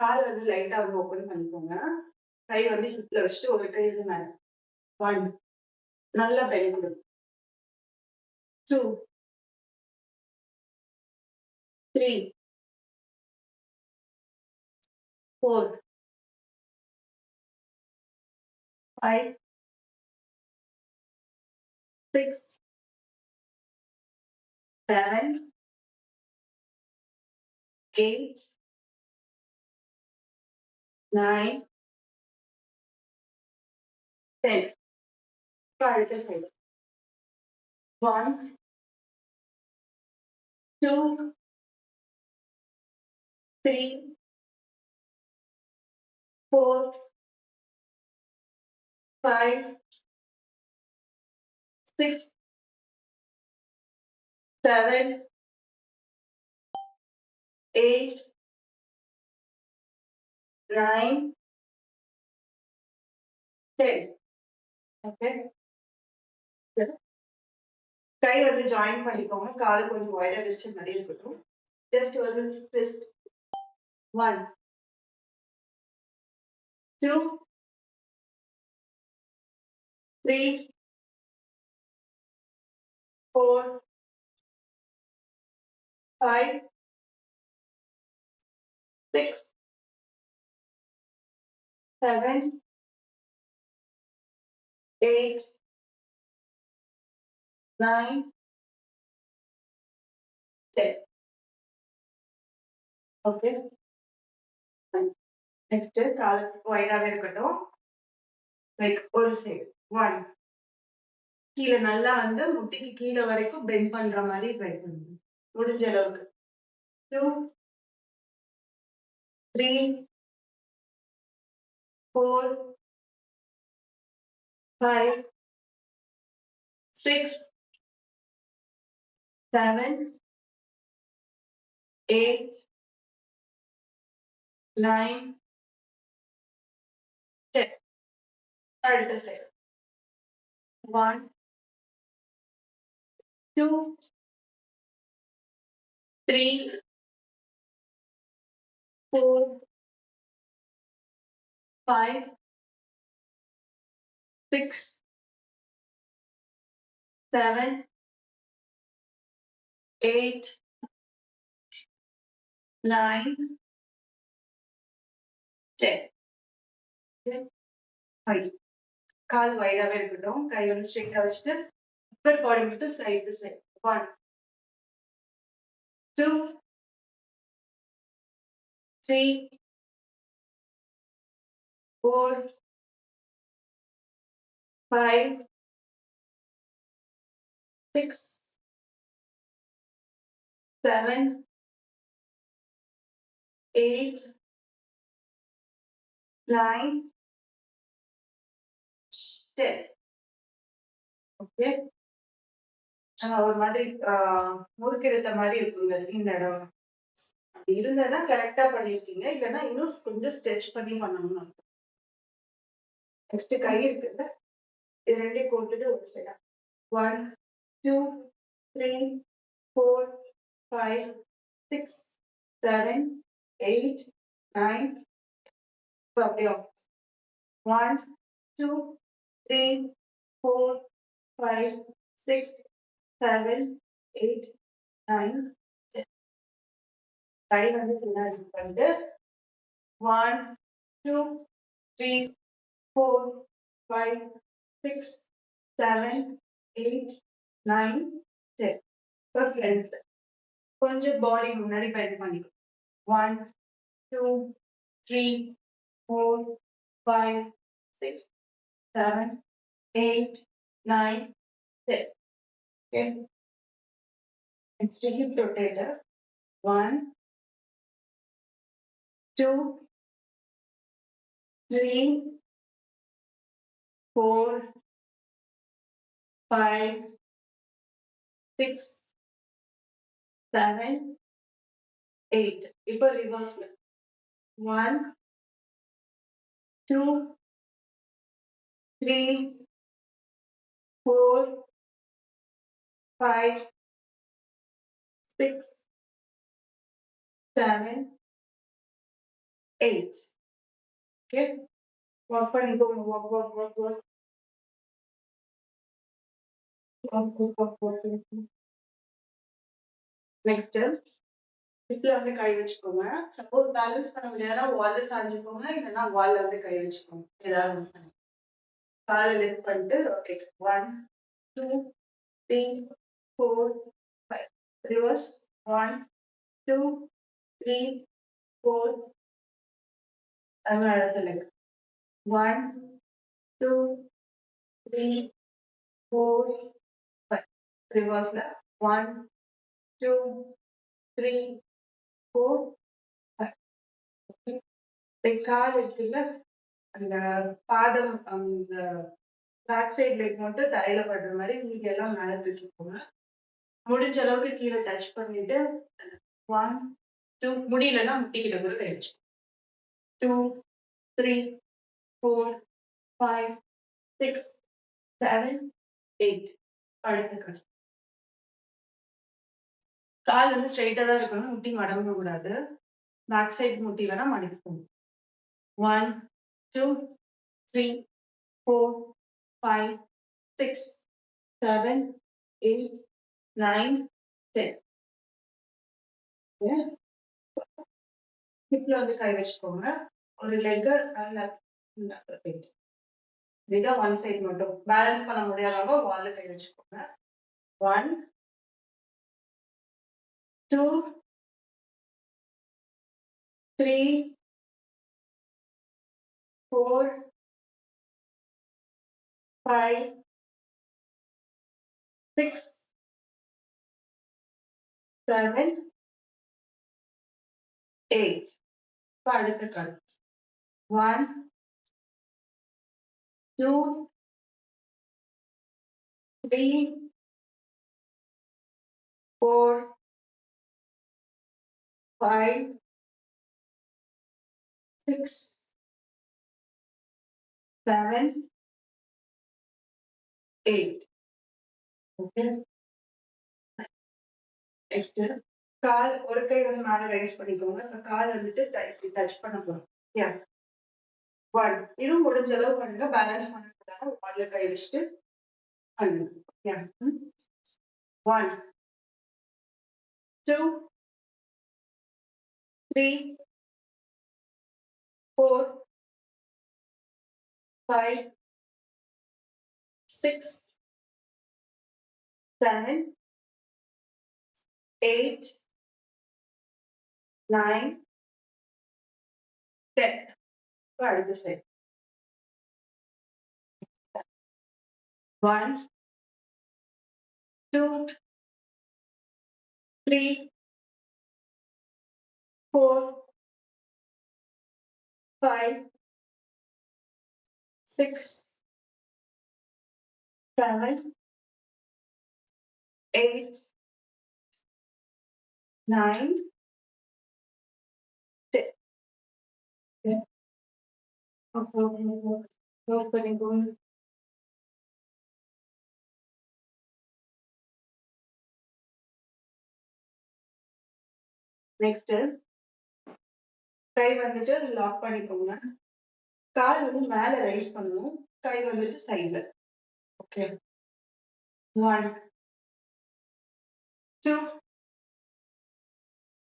கால் வந்து லைட்டா ஓப்பன் பண்ணிக்கோங்க. கை வந்து ஹிப்ல வச்சுட்டு ஒரு கை இது மேல. 1 நல்லா பெண்ட் கொடுங்க. 2 3 4 5 6 7 8 9 10. அடுத்த சைடு. 1 2 3 4 5 6 7 8 9 10. ஓகே. கை வந்து ஜாயின் பண்ணிக்கோங்க. கால் கொஞ்சம் வைடா விரிச்ச மாதிரி இருக்கட்டும். ஜஸ்ட் ஒரு ட்விஸ்ட். 1 2 3 4 5 6 7 8 9 10. ஓகே. நெக்ஸ்ட் கால் வைடாவே இருக்கட்டும். லைக் ஒரு சைடு. 1 கீழ நல்லா வந்து முட்டிக்கு கீழ வரைக்கும் பெண்ட் பண்ற மாதிரி ட்ரை பண்ணுங்க. முடிஞ்ச அளவுக்கு. 2 3 4 5 6 7 8 9 10. அடுத்த சைடு. 1 2 3 4 5 6 7 8 9 10. ஃபைன். கால் வைடாவே இருக்கட்டும். கை வந்து ஸ்ட்ரெயிட்டா வச்சுட்டு அப்பர் பாடி மட்டும் சைடு டு சைடு. 1 2 3 4 5 6 7 8 9 10. ஓகே. ஒரு மாதிரி முறுக்கெடுத்த மாதிரி இருக்குங்க இந்த இடம். அப்படி இருந்ததுன்னா கரெக்டா பண்ணிருக்கீங்க. இல்லைன்னா இன்னும் கொஞ்சம் ஸ்ட்ரெச் பண்ணி பண்ணணும்னு. நெக்ஸ்ட் கை இருக்குல்ல, இது ரெண்டையும் கோர்த்துட்டு ஒரு சைடா. 1 2 3 4 5 6 7 8 9. இப்போ அப்படியே 1 2 3 4 5 6 7 8 9 10. கை வந்து பின்னாடி பண்ணிட்டு 1 2 3 4 5 6 7 8 9 10. இப்போ ஃப்ரண்ட் கொஞ்சம் பாடி முன்னாடி பெண்ட் பண்ணிக்கோ. 1 2 3 4 5 6 7 8 9 10. Okay. Next hip rotator. 1 2 3 4 5 6 7 8. இப்போ ரிவர்ஸ்ல 1 2 3 4 5 6 7 8. Okay, work பண்ணிக்கோங்க. work work work work work work work work work. Next ஹிப்ல வந்து கை வச்சுக்கோங்க. சப்போஸ் பேலன்ஸ் பண்ண முடியாதுன்னா வால்ல சாஞ்சுக்கோங்க, இல்லைன்னா வால்ல வந்து கை வச்சுக்கோங்க. ஏதாவது ஒண்ணு பண்ணுங்க. காலை லிஃப்ட் பண்ணிட்டு ரொட்டேட். 1 2 3 4 5. ரிவர்ஸ். 1 2 3 4. அது அடுத்த லெக். 1 2 3 4 5. ரிவர்ஸ்ல 1 2 3 4 5. கால் இருக்குல்ல, அந்த பாதம் பேக் சைட் லெக் மட்டும் தரையில படுற மாதிரி மீதி எல்லாம் மேல தூக்கிக்கோங்க. முடிஞ்ச அளவுக்கு கீழே டச் பண்ணிட்டு 1 2 முடியலன்னா முட்டிக்கிட்ட கூட கை வச்சு 2 3 4 5 6 7 8. அடுத்த கால் வந்து ஸ்ட்ரைட்டா தான் இருக்கணும், முட்டி மடங்க கூடாது. பேக் சைட் முட்டி வேணா மடக்கிக்கோங்க. 1 2 3 4 5 6 7 8 9 10. ஹிப்ல வந்து கை வச்சுக்கோங்க. ஒரு லெக் இதான் ஒன் சைடு மட்டும். பேலன்ஸ் பண்ண முடியாதவங்க வால்ல கை வச்சுக்கோங்க. 1 2 3 4 5 6 7 8. இப்போ அடுத்த கால். 1 2 3 4 5 6 7 8. ஓகே, நெக்ஸ்ட் கால் ஒரு கை வந்து மேல ரைஸ் பண்ணிக்கோங்க. கால் வந்துட்டு டச் பண்ண போறோம். யா 1. இதுவும் முடிஞ்ச அளவு பண்ணுங்க. பேலன்ஸ் பண்ண வால்ல கை வச்சுட்டு பண்ணுங்க. யா 1 2 3 4 5 6 7 8 9 10. இப்போ அடுத்த சைடு. 1 2 3 4 5 6 7 8 9 10. நோட் பண்ணிக்கோங்க. நெக்ஸ்ட் கை வந்துட்டு லாக் பண்ணிக்கோங்க. கால் வந்து மேல ரைஸ் பண்ணணும், கை வந்துட்டு சைடுல. ஓகே, 1 2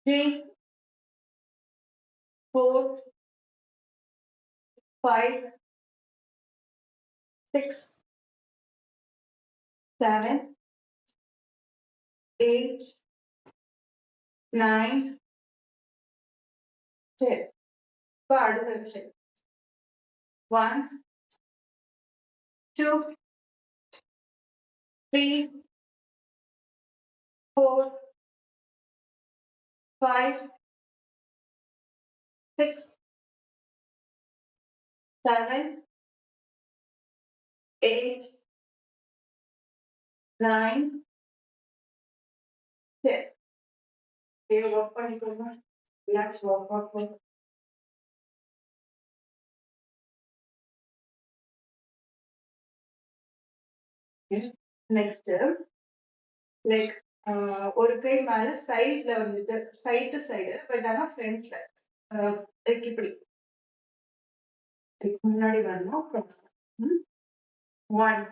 3 4 5 6 7 8 9 10. இப்போ அடுத்த சைடு. 1 2 3 4 5 6 7 8 9 10. ஒர்க் பண்ணிக்கோங்க. Relax work. நெக்ஸ்ட் லைக் ஒரு கை மேல சைட்ல வந்துட்டு சைடு டு சைடு பட் ஆனா ஃப்ரண்ட்ல லைக் இப்படி முன்னாடி வரணும் cross. 1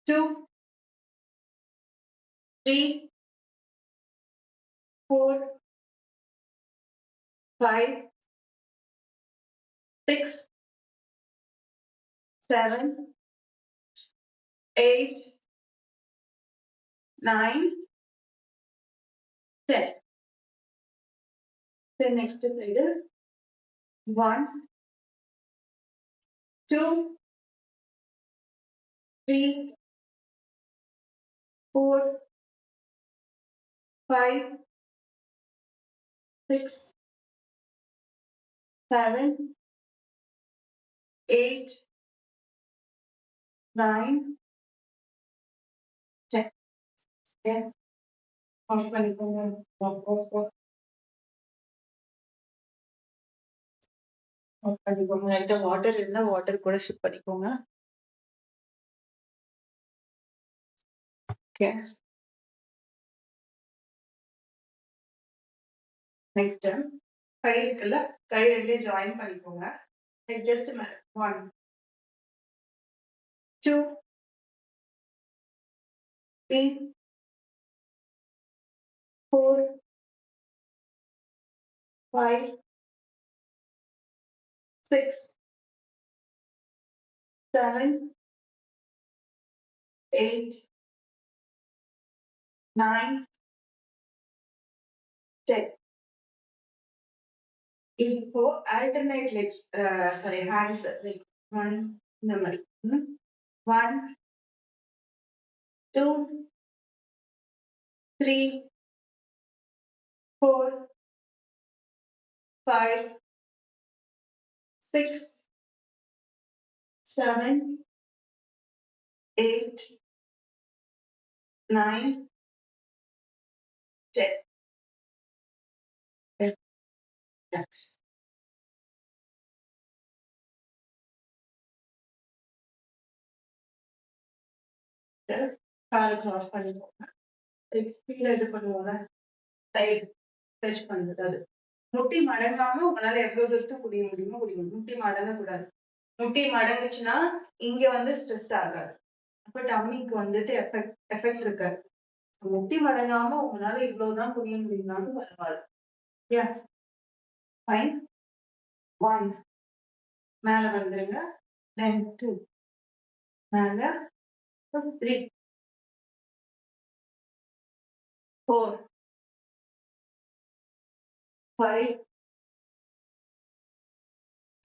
2 3 4 5 6 7 8 9 10. Then next side 1 2 3 4 5 6 7 8 9 10. Okay. Off பண்ணிக்கோங்க. ஆஃப் பண்ணிக்கோங்க. லைட்டா வாட்டர் இருந்தா வாட்டர் கூட ஷிப் பண்ணிக்கோங்க. ஓகே. நெக்ஸ்ட் கை இருக்குல்ல, கை ரெண்டையும் ஜாயின் பண்ணிக்கோங்க. Like just 1 2 3 4 5 6 7 8 9 10. இப்போ alternate legs sorry hands like 1 இந்த மாதிரி 1 2 3 4 5 6 7 8 9 10. That's கால் கிராஸ் பண்ணிக்கோங்க. கீழே இது பண்ணுவோம்ல சைடு ஸ்ட்ரெச் பண்றது அது. முட்டி மடங்காம உங்களால எவ்வளவு தூரத்துக்கு குடிய முடியுமோ குடியும். முட்டி மடங்க கூடாது. முட்டி மடங்குச்சுன்னா இங்க வந்து ஸ்ட்ரெஸ் ஆகாது. அப்ப டம்மிக்கு வந்துட்டு எஃபெக்ட் இருக்காது. முட்டி மடங்காம உங்களால இவ்வளவுதான் குடிய முடியும்னாலும் பரவாயில்ல. Yeah fine. 1 மேல வந்துருங்க. then 2 மேல 3 4 5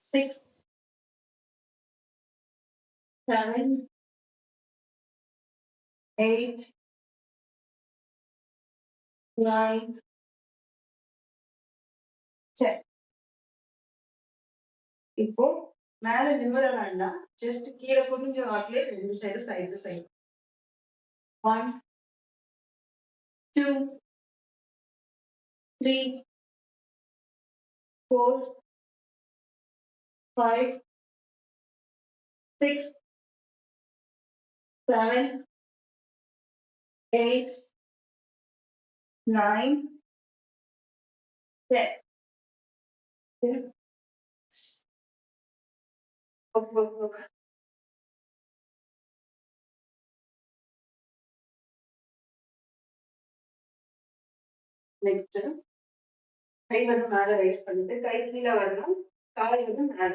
6 7 8 9 10. இப்போ மேல நிமிர வேண்டாம். ஜஸ்ட் கீழே குனிஞ்ச வாக்குலயே ரெண்டு சைடு சைடு சைடு 1 2 3 4 5 6 7 8 9 10. நெக்ஸ்ட் கை வந்து மேல ரைஸ் பண்ணிட்டு கை கீழே வரணும். கால் வந்து மேல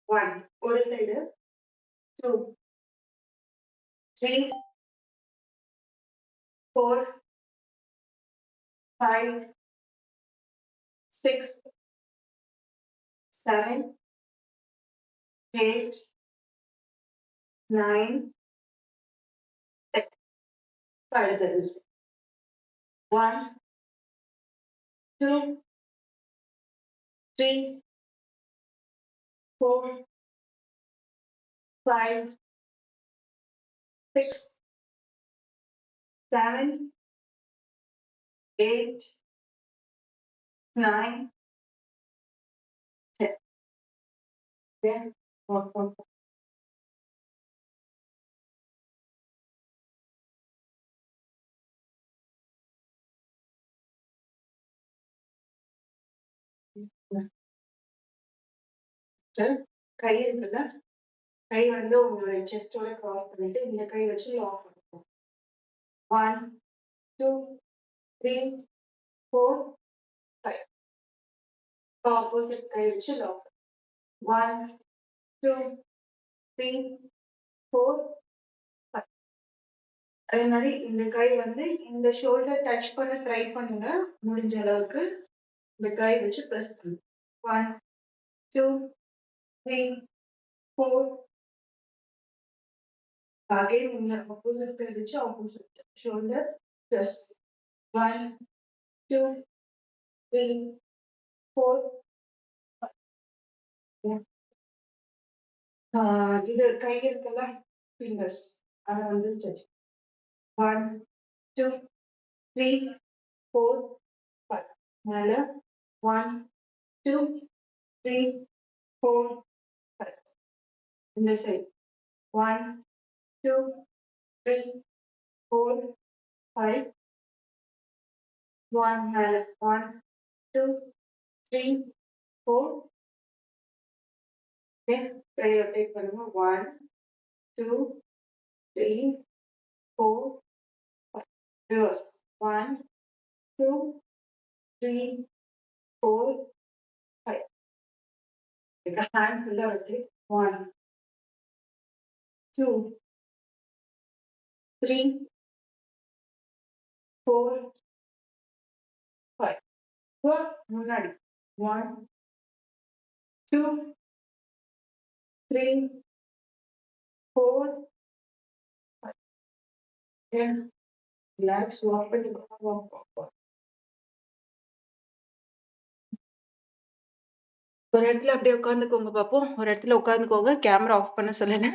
1 ஒரு சைடு 2 3 4 5 6 7 8 9 10. அடுத்தது 1 2 3 4 5 6 7 8 9 10. Okay. கை இருக்குல்ல, கை வந்து உங்களுடைய செஸ்டோட கிராஸ் பண்ணிட்டு இந்த கை வச்சு லாக் பண்ணுவோம். 1, 2, 3, 4, 5. ஆப்போசிட் கை வச்சு லாக். 1, 2, 3, 4, 5. அதே மாதிரி இந்த கை வந்து இந்த ஷோல்டர் டச் பண்ண ட்ரை பண்ணுங்க. முடிஞ்ச அளவுக்கு இந்த கை வச்சு பிரஸ் பண்ணுங்க. 1, 2, 3, 4. Again இந்த ஆப்போசிட் கை வச்சு ஆப்போசிட் ஷோல்டர் பிரஸ். 1, 2, 3, 4. இது கை இருக்குல்ல, ஃபிங்கர்ஸ் அத வந்து டச். 1, 2, 3, 4, 5. மேல 1, 2, 3, 4, 5. இந்த சைடு 1, 2, 3, 4, 5. 1 மேல 1, 2, 3, 4. Then கை ரொட்டேட் பண்ணுங்க. 1, 2, 3, 4, 5. Reverse. 1, 2, 3, 4, 5. Take a hand full rotate. 1, 2, 3, 4, 5. முன்னாடி 1, 2, 3, 4, 5. Then relax, walk பண்ணிக்கோங்க. walk. ஒரு இடத்துல அப்படியே உட்காந்துக்கோங்க பாப்போம். ஒரு இடத்துல உட்காந்துக்கோங்க. கேமரா ஆஃப் பண்ண சொல்லல.